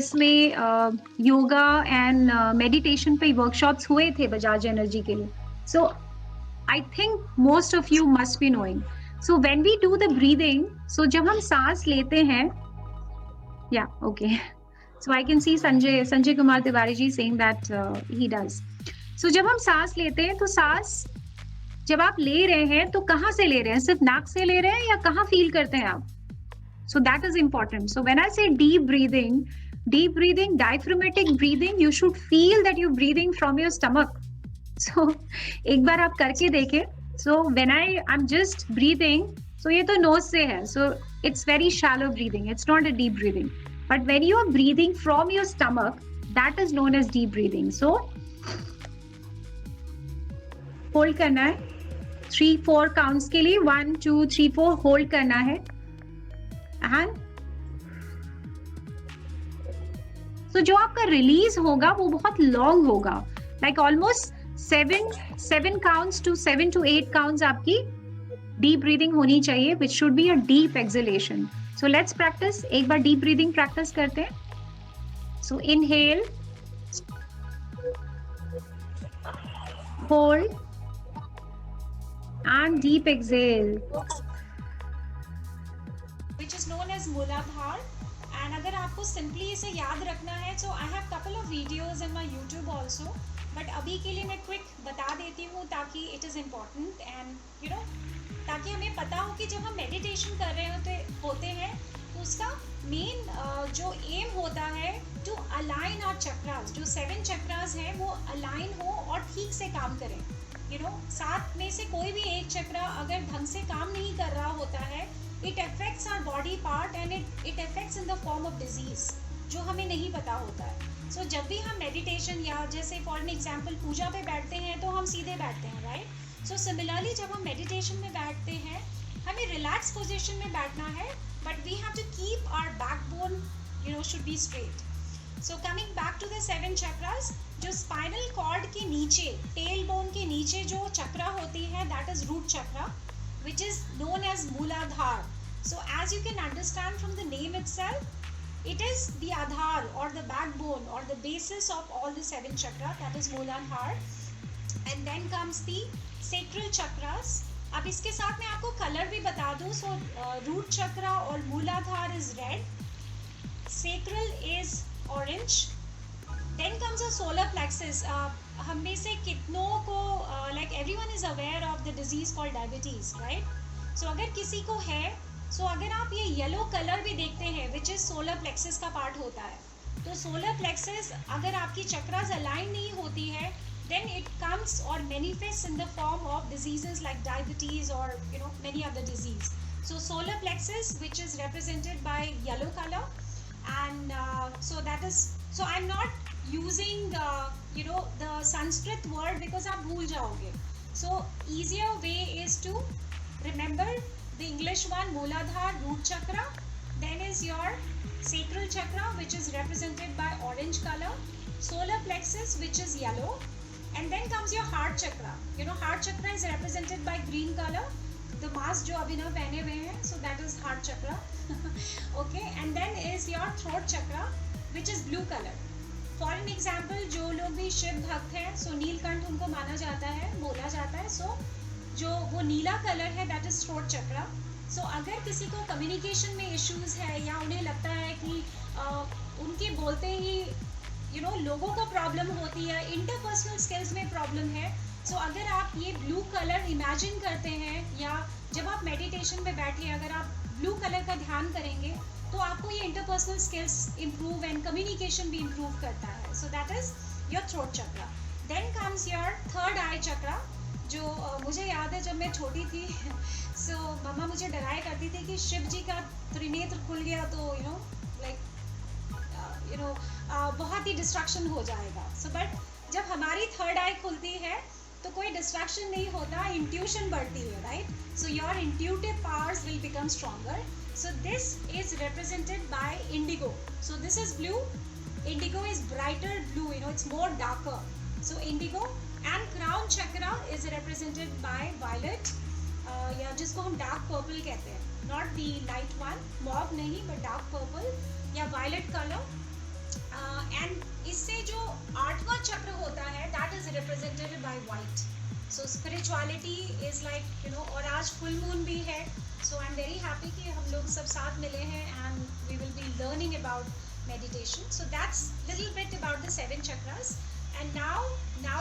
जिसमें yoga and meditation पे workshops हुए थे बजाज एनर्जी के लिए. So I think most of you must be knowing. So when we do the breathing, so जब हम सांस लेते हैं, या okay, so I can see Sanjay Kumar Tiwari ji saying that he does. So जब हम सांस लेते हैं, तो सांस जब आप ले रहे हैं तो कहाँ से ले रहे हैं? सिर्फ नाक से ले रहे हैं या कहाँ फील करते हैं आप? So that is important. So when I say deep breathing, diaphragmatic breathing, you should feel that you're breathing from your stomach. So एक बार आप करके देखें. So when I'm just breathing, so ये तो nose से है. So it's very shallow breathing. It's not a deep breathing. But when you are breathing from your stomach, that is known as deep breathing. So hold करना है 3-4 counts के लिए. 1 2 3 4 hold करना है. एंड तो जो आपका रिलीज होगा वो बहुत लॉन्ग होगा, like almost 7 counts to 7 to 8 counts आपकी डीप ब्रीदिंग होनी चाहिए, which should be a deep exhalation. So let's practice. एक बार डीप ब्रीदिंग प्रैक्टिस करते हैं. So inhale, hold and deep exhale, which is known as Mooladhar. And अगर आपको simply इसे याद रखना है, so I have couple of videos in my YouTube also, but अभी के लिए मैं क्विक बता देती हूँ ताकि it is important and you know, ताकि हमें पता हो कि जब हम मेडिटेशन कर रहे होते हैं तो उसका मेन जो एम होता है टू अलाइन आवर चक्रास. जो 7 चक्रास हैं वो अलाइन हो और ठीक से काम करें. सात में से कोई भी एक चक्रा अगर ढंग से काम नहीं कर रहा होता है, it affects our body part and it affects in the form of disease, जो हमें नहीं पता होता है. सो जब भी हम मेडिटेशन या जैसे फॉर एन एग्जांपल पूजा पे बैठते हैं तो हम सीधे बैठते हैं, राइट. सो सिमिलरली जब हम मेडिटेशन में बैठते हैं हमें रिलैक्स पोजिशन में बैठना है, but we have to keep our backbone should be straight. So coming back to the 7 chakras, जो स्पाइनल कॉर्ड के नीचे, टेल बोन के नीचे जो चक्रा होती है, that is root chakra, which is known as Mooladhar. So as you can understand from the name itself, it is the Adhar or the backbone or the basis of all the 7 chakra, that is Mooladhar. And then comes the sacral chakras. अब इसके साथ मैं आपको colour भी बता दूँ. So root chakra और Mooladhar is red, sacral is orange. Then comes a solar plexus. हम में से कितनों को like everyone is aware of the disease called diabetes, right? So अगर किसी को है, so अगर आप ये येलो कलर भी देखते हैं which is solar plexus का पार्ट होता है, तो solar plexus अगर आपकी चक्रास अलाइन नहीं होती है, then it comes or manifests in the form of diseases like diabetes or many other disease. So solar plexus, which is represented by yellow color, and so that is, so I'm not using the Sanskrit word because आप भूल जाओगे. So easier way is to remember the English one, Mooladhar, root chakra. Then is your sacral chakra, which is represented by orange color, solar plexus, which is yellow, and then comes your heart chakra. Heart chakra is represented by green color, the mask जो अभिनव पहने हुए हैं, so that is heart chakra. Okay, and then is your throat chakra, which is blue color. For an example, जो लोग भी शिव भक्त हैं, सो नीलकंठ उनको माना जाता है, बोला जाता है. सो जो वो नीला कलर है दैट इज थ्रोट चक्रा. सो अगर किसी को कम्युनिकेशन में इश्यूज है या उन्हें लगता है कि उनके बोलते ही लोगों को प्रॉब्लम होती है, इंटरपर्सनल स्किल्स में प्रॉब्लम है, सो अगर आप ये ब्लू कलर इमेजिन करते हैं या जब आप मेडिटेशन में बैठे अगर आप ब्लू कलर का ध्यान करेंगे तो आपको ये interpersonal skills improve and communication भी इम्प्रूव करता है. So that is your throat chakra. Then comes your third eye chakra, जो मुझे याद है जब मैं छोटी थी सो मम्मा मुझे डराया करती थी कि शिव जी का त्रिनेत्र खुल गया तो बहुत ही डिस्ट्रक्शन हो जाएगा. सो बट जब हमारी थर्ड आई खुलती है तो कोई डिस्ट्रैक्शन नहीं होता, इंट्यूशन बढ़ती है, right. So your intuitive powers will become stronger. So this is represented by indigo. So this is blue. Indigo is brighter blue. It's more darker. So indigo and crown chakra is represented by violet. या जिसको हम dark purple कहते हैं. Not the light one, mauve नहीं, but dark purple या violet color. And इससे जो आठवां चक्र होता है that is represented by white. So spirituality is like you know, और आज फुल मून भी है. So I am very happy कि हम लोग सब साथ मिले हैं and we will be learning about meditation. So that's little bit about the 7 chakras. And now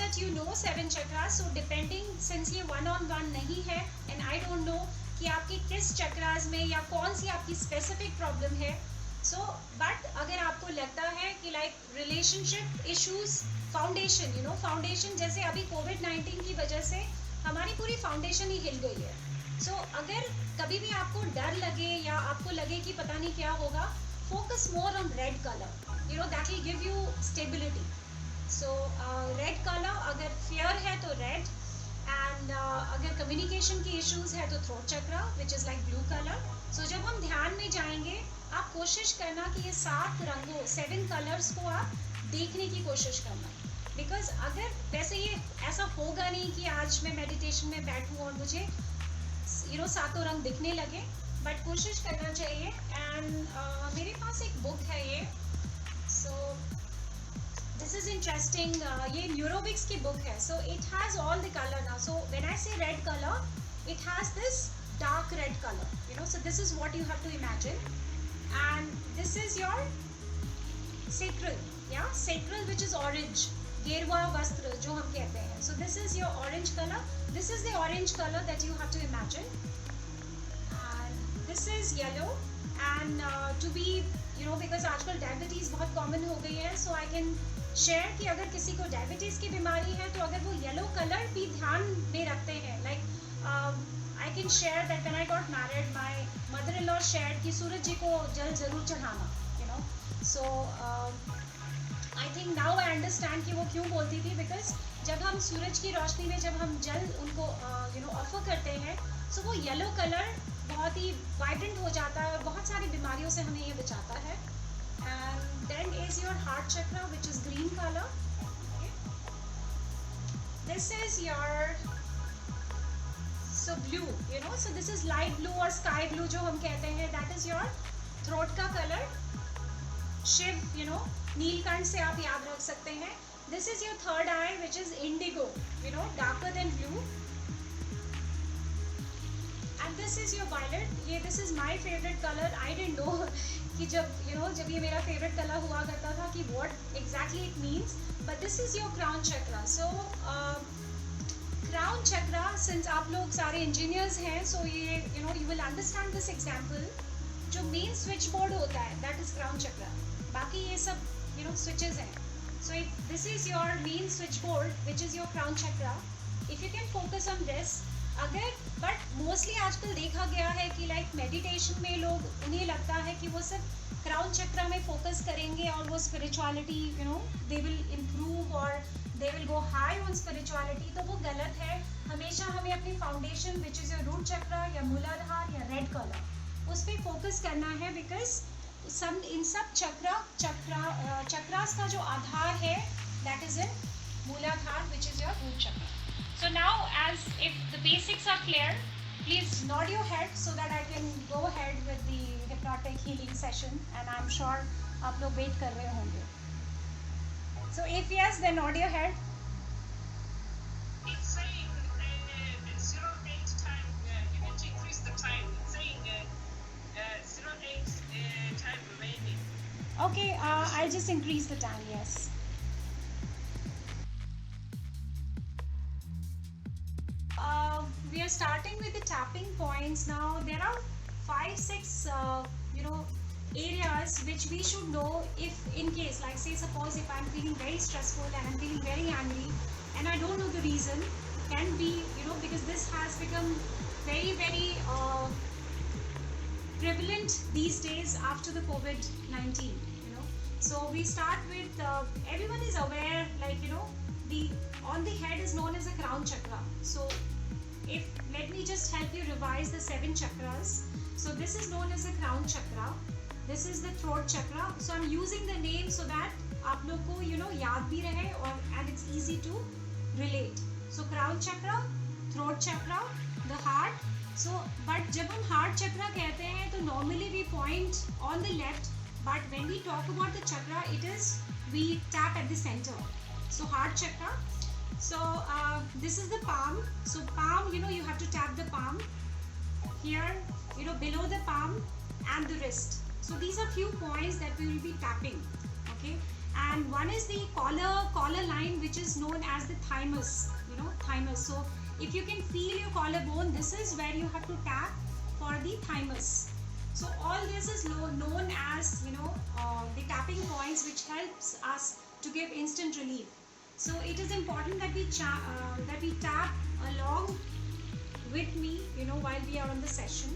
that you know 7 chakras, so depending, since ये one on one नहीं है and I don't know कि आपके किस चक्रास में या कौन सी आपकी स्पेसिफिक प्रॉब्लम है. सो बट अगर आपको लगता है कि like relationship issues, foundation, you know foundation, जैसे अभी कोविड-19 की वजह से हमारी पूरी फाउंडेशन ही हिल गई है. सो अगर कभी भी आपको डर लगे या आपको लगे कि पता नहीं क्या होगा, focus more on red color, you know, that will give you stability. So red color, अगर fear है तो red, and अगर communication की issues है तो throat chakra which is like blue color. So जब हम ध्यान में जाएंगे, आप कोशिश करना कि ये 7 रंगों, 7 colors को आप देखने की कोशिश करना. Because अगर वैसे ये ऐसा होगा नहीं कि आज मैं meditation में बैठूँ और मुझे you know 7 रंग दिखने लगे, बट कोशिश करना चाहिए. एंड मेरे पास एक बुक है ये, सो दिस इज इंटरेस्टिंग. ये न्यूरोबिक्स की बुक है. So it has all the colour now. So when I say red colour, it has this dark red colour, you know. So this is what you have to imagine. And this is your sacral, yeah, sacral which is orange, गेरुआ वस्त्र जो हम कहते हैं. So this is your orange colour. This is the orange colour that you have to imagine. This is yellow, and to be, you know, because आजकल diabetes बहुत common हो गई है, so I can share कि अगर किसी को diabetes की बीमारी है तो अगर वो येलो कलर भी ध्यान में रखते हैं, like I can share that when I got married, my mother-in-law shared कि सूरज जी को जल जरूर चढ़ाना, you know. So I think now I understand कि वो क्यों बोलती थी, because जब हम सूरज की रोशनी में जब हम जल उनको you know ऑफर करते हैं, so वो येलो कलर बहुत ही वाइब्रेंट हो जाता है और बहुत सारी बीमारियों से हमें ये बचाता है. And then is your heart chakra which is green colour. This is your so blue, you know. So this is light blue और स्काई ब्लू जो हम कहते हैं, दैट इज योर थ्रोट का colour. Shiva, you know, Neelkanth से आप याद रख सकते हैं. This is your third eye which is indigo, you know, darker than blue. And this is your violet. ये this is my favorite color. I didn't know कि जब you know जब ये मेरा favorite color हुआ करता था कि what exactly it means. But this is your crown chakra. So crown chakra, since आप लोग सारे engineers हैं, so ये you know you will understand this example. जो main switchboard होता है, that is crown chakra. बाकी ये सब you know switches हैं. So if this is your main switchboard, which is your crown chakra, if you can focus on this. अगर but mostly आजकल देखा गया है कि लाइक मेडिटेशन में लोग, उन्हें लगता है कि वो सिर्फ क्राउन चक्रा में फोकस करेंगे और वो spirituality, you know, they will improve और they will go high on spirituality. तो वो गलत है. हमेशा हमें अपनी foundation which is your root chakra या मूलाधार या रेड कलर, उस पर फोकस करना है. बिकॉज इन सब चक्रास का जो आधार है that is in Muladhara which is your root chakra. So now, as if the basics are clear, please nod your head so that I can go ahead with the hypnotic healing session, and I'm sure आप लोग wait कर रहे होंगे. So if yes, then nod your head. It's saying 08 time. You need to increase the time. It's saying 08 time remaining. Okay, I'll just increase the time. Yes. We are starting with the tapping points now. There are 5-6 you know areas which we should know if in case, like say suppose if I'm feeling very stressful and I'm feeling very angry and I don't know the reason, can be, you know, because this has become very prevalent these days after the COVID-19, you know. So we start with everyone is aware, like, you know, the on the head is known as a crown chakra. So if let me just help you revise the 7 chakras. So this is known as a crown chakra. This is the throat chakra. So I'm using the name so that आप लोग को you know याद भी रहे और and it's easy to relate. So crown chakra, throat chakra, the heart. So but जब हम heart chakra कहते हैं तो normally we point on the left but when we talk about the chakra, it is we tap at the center. So heart chakra. So this is the palm. So palm, you have to tap the palm here, below the palm and the wrist. So these are few points that we will be tapping. Okay, and one is the collar line, which is known as the thymus. Thymus. So if you can feel your collarbone, this is where you have to tap for the thymus. So all this is known as the tapping points, which helps us to give instant relief. So it is important that we tap along with me, while we are on the session.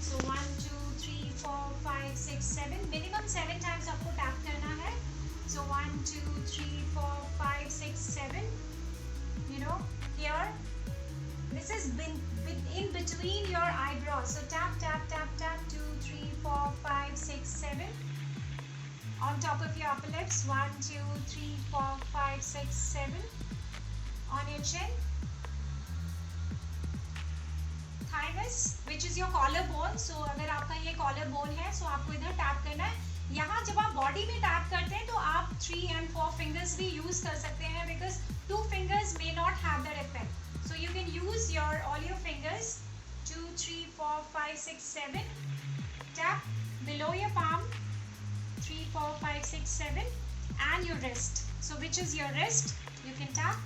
So 1, 2, 3, 4, 5, 6, 7. Minimum 7 times आपको tap करना है. So 1, 2, 3, 4, 5, 6, 7. Here. This is in between your eyebrows. So tap, tap, tap, tap. 2, 3, 4, 5, 6, 7. On top of your upper lips. 1, 2, 3, 4, 5, 6, 7. On your chin. Thymus, which is your collarbone. So अगर आपका ये collarbone है, so आपको इधर tap करना है. यहाँ जब आप body में tap करते हैं तो आप 3 and 4 fingers भी use कर सकते हैं, because 2 fingers may not have that effect. So you can use all your fingers. 2, 3, 4, 5, 6, 7. Tap below your palm. 3, 4, 5, 6, 7. And your wrist. So which is your wrist? You can tap.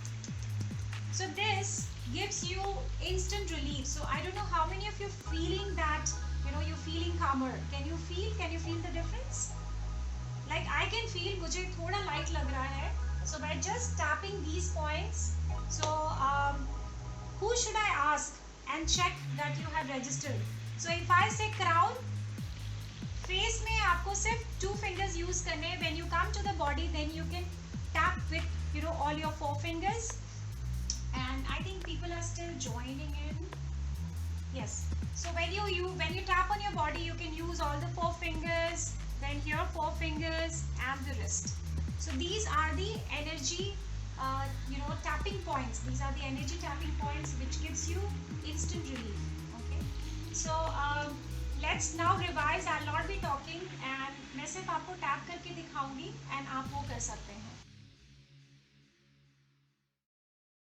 So this gives you instant relief. So I don't know how many of you feeling that, you're feeling calmer. Can you feel the difference? Like I can feel, मुझे थोड़ा light लग रहा है. So by just tapping these points, so who should I ask and check that you have registered? So if I say crown, face में आपको सिर्फ 2 fingers use करने हैं. When you come to the body, then you can tap with all your 4 fingers. And I think people are still joining in. Yes. So when you tap on your body, you can use all the 4 fingers. Then here 4 fingers and the wrist. So these are the energy, tapping points. These are the energy tapping points which gives you instant relief. Okay. So let's now revise. I'll not be talking and मैं सिर्फ आपको tap करके दिखाऊंगी and आप वो कर सकते हैं.